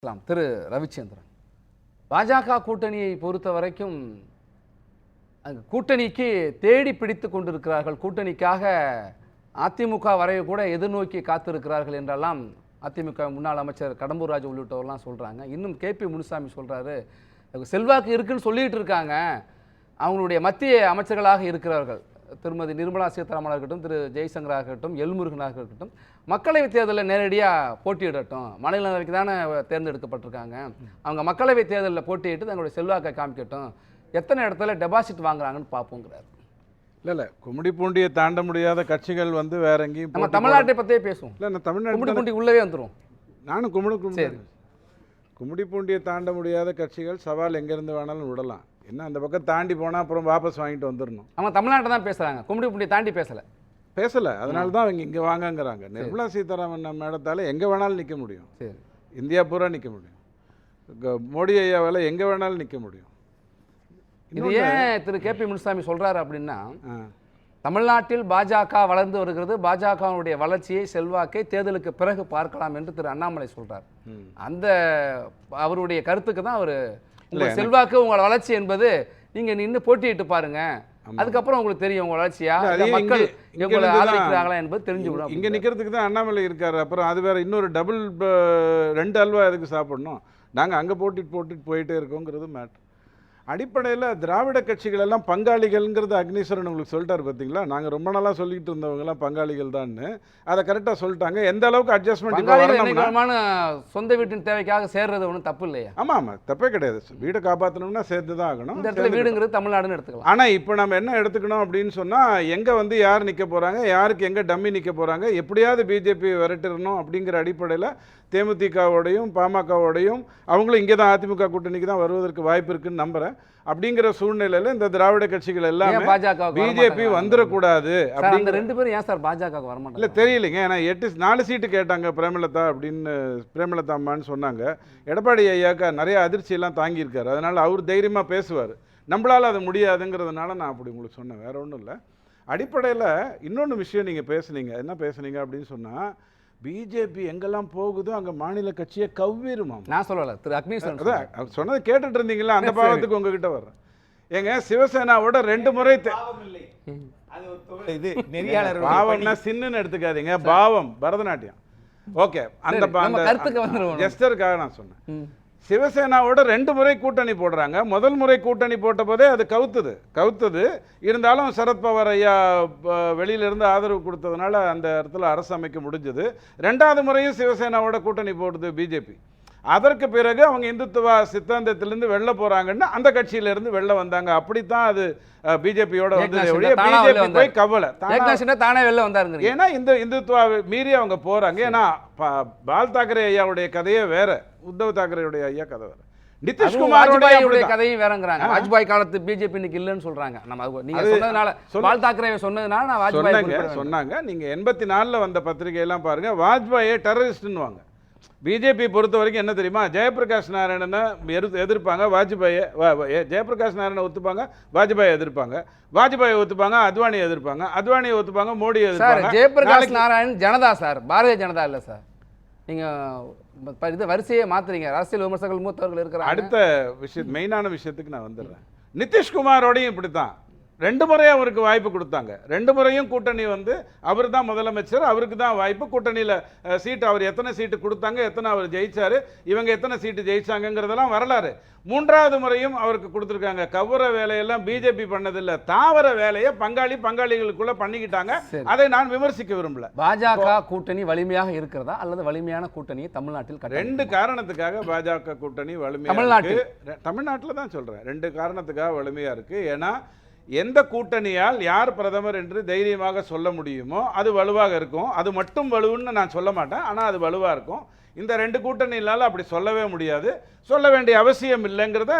திரு ரவிச்சந்திரன், பாஜக கூட்டணியை பொறுத்த வரைக்கும் கூட்டணிக்கு தேடி பிடித்து கொண்டிருக்கிறார்கள். கூட்டணிக்காக அதிமுக வரைய கூட எதிர்நோக்கி காத்திருக்கிறார்கள் என்றெல்லாம் அதிமுக முன்னாள் அமைச்சர் கடம்பூர் ராஜு உள்ளிட்டவர்லாம் சொல்கிறாங்க. இன்னும் KP முனுசாமி சொல்கிறாரு, செல்வாக்கு இருக்குன்னு சொல்லிட்டு இருக்காங்க. அவங்களுடைய மத்திய அமைச்சர்களாக இருக்கிறார்கள், திருமதி நிர்மலா சீதாராமனாக இருக்கட்டும், திரு ஜெய்சங்கராக இருக்கட்டும், எல்முருகனாக இருக்கட்டும், மக்களவைத் தேர்தலில் நேரடியாக போட்டியிடட்டும். மாநிலங்களவைக்கு தானே தேர்ந்தெடுக்கப்பட்டிருக்காங்க. அவங்க மக்களவைத் தேர்தலில் போட்டியிட்டு தங்களுடைய செல்வாக்கை காமிக்கட்டும். எத்தனை இடத்துல டெபாசிட் வாங்குறாங்கன்னு பார்ப்போங்கிறார். இல்லை கும்மிடி பூண்டியை தாண்ட முடியாத கட்சிகள் வந்து வேற எங்கேயும் நம்ம தமிழ்நாட்டை பற்றியே பேசுவோம். இல்லை நான் தமிழ்நாடு கும்மிடி பூண்டி உள்ளவே வந்துடும். நானும் கும்மிடி பூண்டியை தாண்ட முடியாத கட்சிகள் சவால் எங்கேருந்து வேணாலும் விடலாம். என்ன அந்த பக்கம் தாண்டி போனால் அப்புறம் வாபஸ் வாங்கிட்டு வந்துடணும். அவங்க தமிழ்நாட்டை தான் பேசுகிறாங்க, கும்மிடி பூண்டியை தாண்டி பேசலை. அதனால தான் அவங்க இங்கே வாங்கங்கிறாங்க. நிர்மலா சீதாராமன் நம்ம இடத்தால எங்கே வேணாலும் நிற்க முடியும். சரி, இந்தியா பூரா நிற்க முடியும். மோடி ஐயாவால் எங்கே வேணாலும் நிற்க முடியும். இது ஏன் திரு KP முனுசாமி சொல்கிறாரு அப்படின்னா, தமிழ்நாட்டில் பாஜக வளர்ந்து வருகிறது, பாஜகவுடைய வளர்ச்சியை செல்வாக்கை தேர்தலுக்கு பிறகு பார்க்கலாம் என்று திரு அண்ணாமலை சொல்கிறார். அந்த அவருடைய கருத்துக்கு தான் அவர், உங்கள் செல்வாக்கு உங்கள் வளர்ச்சி என்பது நீங்க நின்று போட்டியிட்டு பாருங்க, அதுக்கப்புறம் உங்களுக்கு தெரியும் உங்க வளர்ச்சியா மக்கள் எங்களை ஆதரிக்கிறாங்களா என்பது தெரிஞ்சுக்கணும். இங்க நிக்கிறதுக்கு தான் அண்ணாமலை இருக்காரு. அப்புறம் அது வேற இன்னொரு டபுள் 2 அல்வா எதுக்கு சாப்பிடணும்? நாங்க அங்க போட்டிட்டு போயிட்டே இருக்கோங்கிறது மேட்ரு. அடிப்படையில் திராவிட கட்சிகள் எல்லாம் பங்காளிகள்ங்கிறது அக்னீஸ்வரன் உங்களுக்கு சொல்லிட்டாரு பார்த்தீங்களா? நாங்கள் ரொம்ப நாளாக சொல்லிட்டு இருந்தவங்கலாம் பங்காளிகள் தான், அதை கரெக்டாக சொல்லிட்டாங்க. எந்த அளவுக்கு அட்ஜஸ்ட்மெண்ட் சொந்த வீட்டின் தேவைக்காக சேர்றது ஒன்றும் தப்பு இல்லையா? ஆமாம், தப்பே கிடையாது. வீடை காப்பாற்றணும்னா சேர்த்து தான் ஆகணும். இந்த இடத்துல வீடுங்கிறது தமிழ்நாடுன்னு எடுத்துக்கலாம். ஆனால் இப்போ நம்ம என்ன எடுத்துக்கணும் அப்படின்னு சொன்னால், எங்கே வந்து யார் நிற்க போகிறாங்க, யாருக்கு எங்கே டம்மி நிற்க போகிறாங்க, எப்படியாவது பிஜேபி விரட்டிடணும் அப்படிங்கிற அடிப்படையில் தேமுதிகவோடையும் பாமகவோடையும் அவங்களும் இங்கே தான் அதிமுக கூட்டணிக்கு தான் வருவதற்கு வாய்ப்பு இருக்குன்னு நம்புகிறேன். அப்படிங்கிற சூழ்நிலையில் இந்த திராவிட கட்சிகள் எல்லாமே பிஜேபி வந்துடக்கூடாது அப்படிங்கிற 2 பேரும் ஏன் சார் பாஜக வரமாட்டாங்க? இல்லை தெரியலைங்க. ஏன்னா 4 சீட்டு கேட்டாங்க பிரேமலதா அப்படின்னு, பிரேமலதா அம்மான்னு சொன்னாங்க. எடப்பாடி ஐயாக்கா நிறைய அதிர்ச்சியெல்லாம் தாங்கியிருக்காரு. அதனால் அவர் தைரியமாக பேசுவார். நம்மளால் அது முடியாதுங்கிறதுனால நான் அப்படி உங்களுக்கு சொன்னேன், வேற ஒன்றும் இல்லை. அடிப்படையில் இன்னொன்று விஷயம் நீங்கள் பேசுனீங்க. என்ன பேசுனீங்க அப்படின்னு சொன்னால், பிஜேபி எங்கெல்லாம் போகுதோ அங்கே மாநில கட்சியை கவ்விருமா. நான் சொல்லலை, திரு அக்னீஸ்வரன் அவர் சொன்னதை கேட்டுட்டு இருந்தீங்களா? அந்த பாவத்துக்கு உங்ககிட்ட வர்றேன். ஏங்க, சிவசேனாவோட 2 முறை பாவம்னா சின்ன எடுத்துக்காதீங்க, பாவம் பரதநாட்டியம். ஓகே, அந்த ஜெஸ்டருக்காக நான் சொன்னேன். சிவசேனாவோட 2 முறை கூட்டணி போடுறாங்க. முதல் முறை கூட்டணி போட்ட போதே அது கவுத்தது. இருந்தாலும் சரத்பவார் ஐயா வெளியிலிருந்து ஆதரவு கொடுத்ததுனால அந்த இடத்துல அரசு அமைக்க முடிஞ்சது. 2வது முறையும் சிவசேனாவோட கூட்டணி போடுது பிஜேபி. அதற்கு பிறகு அவங்க இந்துத்துவ சித்தாந்தத்திலிருந்து வெளில போறாங்கன்னா அந்த கட்சியிலிருந்து வெளில வந்தாங்க. அப்படித்தான் அது பிஜேபியோட வந்து போய் கவலை தானே வெளில வந்தாருங்க. ஏன்னா இந்த இந்துத்துவ மீறி அவங்க போறாங்க. ஏன்னா பால் தாக்கரே ஐயாவுடைய கதையே வேற, உத்தவ் தாக்கரேயுடைய ஐயா கதை வேற, நிதிஷ்குமாரோட கதையும் வேறங்கிறாங்க. வாஜ்பாய் காலத்து பிஜேபி இன்னைக்கு இல்லைன்னு சொல்றாங்க. நம்ம நீங்க சொன்னதுனால, பால் தாக்கரே சொன்னதுனால நான் வாஜ்பாய் சொன்னாங்க. நீங்க 84ல் வந்த பத்திரிகையெல்லாம் பாருங்க, வாஜ்பாயை டெரரிஸ்ட்னு வாங்க. பிஜேபி பொறுத்த வரைக்கும் என்ன தெரியுமா, ஜெயபிரகாஷ் நாராயணனை எதிர்ப்பாங்க, ஜெயபிரகாஷ் நாராயணனை ஒத்துப்பாங்க, வாஜ்பாயை எதிர்ப்பாங்க, வாஜ்பாயை ஒத்துப்பாங்க, அத்வானியை எதிர்ப்பாங்க, அத்வானியை ஒத்துப்பாங்க, மோடி எதிர்ப்பாங்க. ஜெயபிரகாஷ் நாராயண் ஜனதா சார், பாரதிய ஜனதா இல்லை சார். நீங்க இது வரிசையை மாத்துறீங்க. அரசியல் விமர்சகர்கள் மூத்தவர்கள் இருக்கிறாங்க. அடுத்த விஷயம், மெயினான விஷயத்துக்கு நான் வந்துடுறேன். நிதிஷ்குமாரோடையும் இப்படித்தான் 2 முறை அவருக்கு வாய்ப்பு கொடுத்தாங்க. 2 முறையும் கூட்டணி வந்து அவர் தான் முதலமைச்சர், அவருக்கு தான் வாய்ப்பு. கூட்டணியில் சீட்டு அவர் எத்தனை சீட்டு கொடுத்தாங்க, எத்தனை அவர் ஜெயிச்சாரு, இவங்க எத்தனை சீட்டு ஜெயிச்சாங்கிறதெல்லாம் வரலாறு. 3வது முறையும் அவருக்கு கொடுத்துருக்காங்க. கவுர வேலையெல்லாம் பிஜேபி பண்ணதில்லை, தாவர வேலையை பங்காளிகளுக்குள்ள பண்ணிக்கிட்டாங்க. அதை நான் விமர்சிக்க விரும்பல. பாஜக கூட்டணி வலிமையாக இருக்கிறதா அல்லது வலிமையான கூட்டணியை தமிழ்நாட்டில் 2 காரணத்துக்காக பாஜக கூட்டணி வலிமையாக தமிழ்நாட்டில் தான் சொல்றேன். 2 காரணத்துக்காக வலிமையா இருக்கு. ஏன்னா எந்த கூட்டணியால் யார் பிரதமர் என்று தைரியமாக சொல்ல முடியுமோ அது வலுவாக இருக்கும். அது மட்டும் வலுன்னு நான் சொல்ல மாட்டேன், ஆனால் அது வலுவாக இருக்கும். இந்த 2 கூட்டணியினால அப்படி சொல்லவே முடியாது, சொல்ல வேண்டிய அவசியம் இல்லைங்கிறத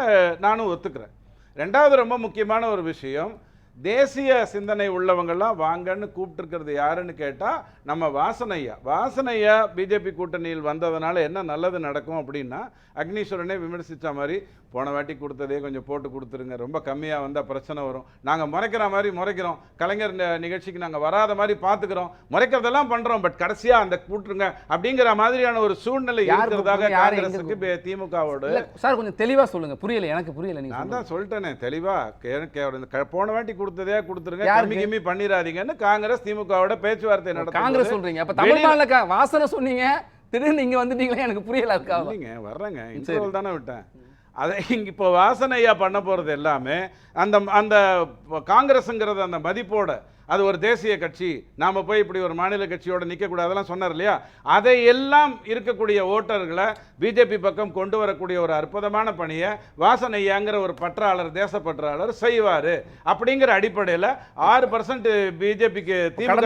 நானும் ஒத்துக்கிறேன். 2வது ரொம்ப முக்கியமான ஒரு விஷயம், தேசிய சிந்தனை உள்ளவங்கெல்லாம் வாங்கன்னு கூப்பிட்டுருக்கிறது யாருன்னு கேட்டால் நம்ம வாசனையா பிஜேபி கூட்டணியில் வந்ததுனால என்ன நல்லது நடக்கும் அப்படின்னா, அக்னீஸ்வரனே விமர்சித்த மாதிரி போன வாட்டி கொடுத்ததே கொஞ்சம் போட்டு கொடுத்துருங்க, ரொம்ப கம்மியாக வந்தால் பிரச்சனை வரும், நாங்கள் முறைக்கிற மாதிரி முறைக்கிறோம், கலைஞர் நிகழ்ச்சிக்கு நாங்கள் வராத மாதிரி பார்த்துக்கிறோம், முறைக்கிறதெல்லாம் பண்ணுறோம், பட் கடைசியாக அந்த கூட்டுருங்க அப்படிங்கிற மாதிரியான ஒரு சூழ்நிலை இருக்கிறதாக காங்கிரஸுக்கு திமுகவோடு. சார் கொஞ்சம் தெளிவாக சொல்லுங்க, புரியல, எனக்கு புரியல. நான் தான் சொல்லிட்டேனே தெளிவாக, போன வாட்டி கொடுத்ததே கொடுத்துருங்க, கம்மி பண்ணிடாதீங்கன்னு காங்கிரஸ் திமுகவோட பேச்சுவார்த்தை நடத்த. காங்கிரஸ் சொல்றீங்க, அப்ப தமிழ்நாட்டுல வாசனை சொன்னீங்க, திடீர்னு நீங்க வந்துட்டீங்களா, எனக்கு புரியல. இல்லைங்க, வர்றேங்க, இன்டர்வல் தானே விட்டேன். அதை இங்கே இப்போ வாசனையா பண்ண போகிறது எல்லாமே அந்த அந்த காங்கிரஸுங்கிறது அந்த மதிப்போட, அது ஒரு தேசிய கட்சி, நாம் போய் இப்படி ஒரு மாநில கட்சியோட நிற்கக்கூடாது, அதெல்லாம் சொன்னார் இல்லையா, அதை எல்லாம் இருக்கக்கூடிய ஓட்டர்களை பிஜேபி பக்கம் கொண்டு வரக்கூடிய ஒரு அற்புதமான பணியை வாசனையாங்கிற ஒரு பற்றாளர், தேசப்பற்றாளர் செய்வார். அப்படிங்கிற அடிப்படையில் 6% பிஜேபிக்கு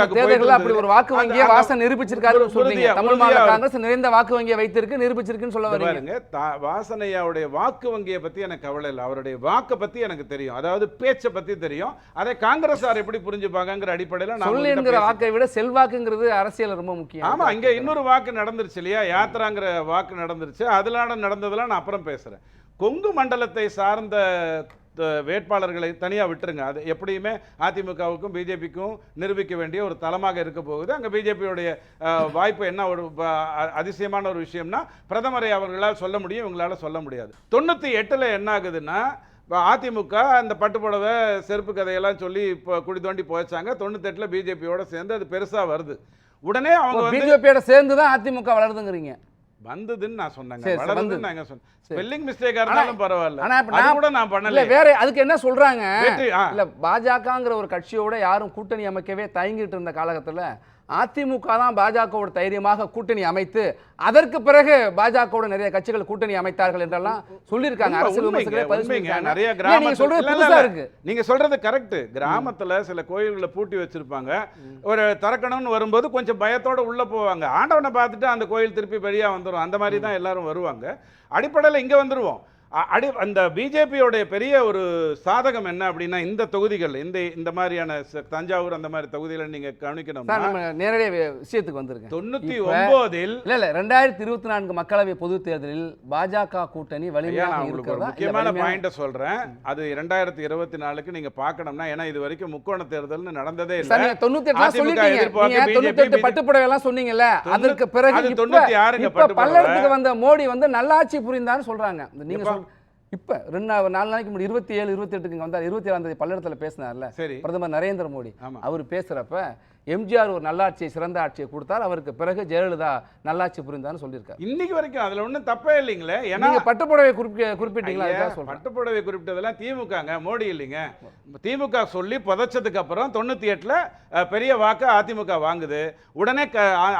அப்படி ஒரு வாக்கு வங்கியை வாசனை நிரூபிச்சிருக்காரு சொல்றீங்க. தமிழ் மாநில காங்கிரஸ் நிறைந்த வாக்கு வங்கியை வைத்திருக்கு, நிரூபிச்சிருக்குன்னு சொல்ல வரீங்க. வாசனையாவுடைய வாக்கு வங்கியை பற்றி எனக்கு கவலை இல்லை, அவருடைய வாக்கை பற்றி எனக்கு தெரியும், அதாவது பேச்சை பற்றி தெரியும். அதை காங்கிரஸார் எப்படி புரிஞ்சுப்பாங்க அடிப்படையில் வாக்கை விட செல்வாக்குங்கிறது அரசியல் ரொம்ப முக்கியம். ஆமா, இங்க இன்னொரு வாக்கு நடந்துருச்சு இல்லையா, யாத்திராங்கிற வாக்கு நடந்துருச்சு, அதனால நடந்ததெல்லாம் நான் அப்புறம் பேசுறேன். கொங்கு மண்டலத்தை சார்ந்த வேட்பாளர்களை தனியாக விட்டுருங்க, அது எப்படியுமே அதிமுகவுக்கும் பிஜேபிக்கும் நிரூபிக்க வேண்டிய ஒரு தளமாக இருக்க போகுது. அங்கே பிஜேபியோடைய வாய்ப்பு என்ன ஒரு அதிசயமான ஒரு விஷயம்னா, பிரதமரை அவர்களால் சொல்ல முடியும், இவங்களால சொல்ல முடியாது. 98 என்ன ஆகுதுன்னா, அதிமுக அந்த பட்டுப்புடவை செருப்பு கதையெல்லாம் சொல்லி இப்போ குடி தோண்டி போச்சாங்க. 98 பிஜேபியோட சேர்ந்து அது பெருசாக வருது. உடனே அவங்க பிஜேபியோட சேர்ந்து தான் அதிமுக வளருதுங்கிறீங்க. வந்ததுன்னு நான் சொன்னேங்க, வளருதுன்னு நான் சொன்னேன். ஸ்பெல்லிங் மிஸ்டேக்கா இருந்தாலும் பரவாயில்ல, ஆனா கூட நான் பண்ணல. வேற அதுக்கு என்ன சொல்றாங்க, இல்ல பாஜகங்கிற ஒரு கட்சியோட யாரும் கூட்டணி அமைக்கவே தயங்கிட்டு இருந்த காலகட்டத்தில் அதிமுக தான் பாஜகவோட தைரியமாக கூட்டணி அமைத்து அதற்கு பிறகு பாஜகவோட நிறைய கட்சிகள் கூட்டணி அமைத்தார்கள் என்றெல்லாம் சொல்லியிருக்காங்க. நீங்க சொல்றது கரெக்ட். கிராமத்துல சில கோயில்களை பூட்டி வச்சிருப்பாங்க, ஒரு திறக்கணும்னு வரும்போது கொஞ்சம் பயத்தோட உள்ள போவாங்க, ஆண்டவனை பார்த்துட்டு அந்த கோயில் திருப்பி வெளியா வந்துடும், அந்த மாதிரி தான் எல்லாரும் வருவாங்க. அடிப்படையில் இங்க வந்துருவோம். அந்த பிஜேபியோடைய பெரிய ஒரு சாதகம் என்ன அப்படின்னா, இந்த தொகுதிகள், இந்த மாதிரியான தஞ்சாவூர் அந்த மாதிரி தொகுதிகளை நீங்க கவனிக்கணும். நேரடிய விஷயத்துக்கு வந்திருக்கேன். 99 இல்ல 2024 மக்களவை பொது தேர்தலில் பாஜக கூட்டணி வலிமையாக இருக்கிறதா? முக்கியமான பாயிண்ட சொல்றேன். அது 2024க்கு நீங்க பார்க்கணும்னா, ஏன்னா இது வரைக்கும் முக்கோண தேர்தல் நடந்ததே இல்ல. 98 சொல்லிட்டீங்க, 98 பட்டுப்புடவை எல்லாம் சொன்னீங்கல்ல, அதற்கு பிறகு இப்ப பல்லடத்துக்கு வந்த மோடி வந்து நல்லாட்சி புரிந்தான்னு சொல்றாங்க. நீங்க இப்ப 4 நாளைக்கு முன்னாடி 27, 28 வந்தார், 27ஆம் தேதி பல்லடத்துல பேசினார்ல பிரதமர் நரேந்திர மோடி. அவர் பேசுறப்ப எம்ஜிஆர் ஒரு நல்லாட்சியை, சிறந்த ஆட்சியை கொடுத்தார், அவருக்கு பிறகு ஜெயலலிதா நல்லாட்சி புரிந்தான்னு சொல்லியிருக்காரு. இன்னைக்கு வரைக்கும் அதுல ஒன்றும் தப்பே இல்லைங்களே. ஏன்னா பட்டுப்புடவை குறிப்பிட்டீங்களா? பட்டுப்புடவை குறிப்பிட்டதெல்லாம் திமுகங்க, மோடி இல்லைங்க. திமுக சொல்லி புதைச்சதுக்கு அப்புறம் 98 பெரிய வாக்கு அதிமுக வாங்குது, உடனே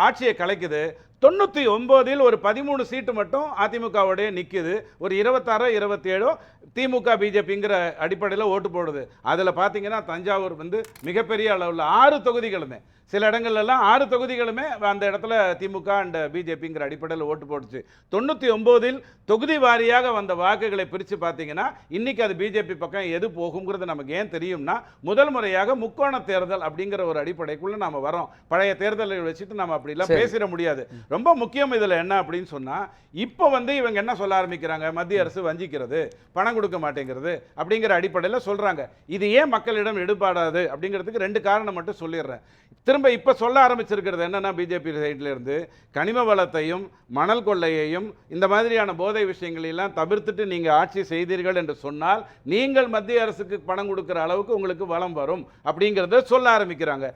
ஆட்சியை கலைக்குது. 99 ஒரு 13 சீட்டு மட்டும் அதிமுகவோடைய நிற்குது, ஒரு 26 27 திமுக பிஜேபிங்கிற அடிப்படையில் ஓட்டு போடுது. அதில் பார்த்தீங்கன்னா தஞ்சாவூர் வந்து மிகப்பெரிய அளவில் 6 தொகுதிகளுமே, சில இடங்கள்லாம் 6 தொகுதிகளுமே அந்த இடத்துல திமுக அண்ட் பிஜேபிங்கிற அடிப்படையில் ஓட்டு போட்டுச்சு. 99 தொகுதி வாரியாக வந்த வாக்குகளை பிரித்து பார்த்தீங்கன்னா இன்னைக்கு அது பிஜேபி பக்கம் எது போகுங்கிறது நமக்கு ஏன் தெரியும்னா, முதல் முறையாக முக்கோண தேர்தல் அப்படிங்கிற ஒரு அடிப்படைக்குள்ள நாம வரோம். பழைய தேர்தலை வச்சுட்டு நம்ம அப்படிலாம் பேசிட முடியாது. ரொம்ப முக்கியம் இதில் என்ன அப்படின்னு சொன்னால், இப்போ வந்து இவங்க என்ன சொல்ல ஆரம்பிக்கிறாங்க, மத்திய அரசு வஞ்சிக்கிறது, பணம் கொடுக்க மாட்டேங்கிறது அப்படிங்கிற அடிப்படையில் சொல்கிறாங்க. இது ஏன் மக்களிடம் எடுபாடாது அப்படிங்கிறதுக்கு 2 காரணம் மட்டும் சொல்லிடுறேன். திரும்ப இப்போ சொல்ல ஆரம்பிச்சிருக்கிறது என்னன்னா, பிஜேபி சைட்லேருந்து கனிம வளத்தையும் மணல் கொள்ளையையும் இந்த மாதிரியான போதை விஷயங்களெல்லாம் தவிர்த்துட்டு நீங்கள் ஆட்சி செய்தீர்கள் என்று சொன்னால் நீங்கள் மத்திய அரசுக்கு பணம் கொடுக்குற அளவுக்கு உங்களுக்கு வளம் வரும் அப்படிங்கிறத சொல்ல ஆரம்பிக்கிறாங்க.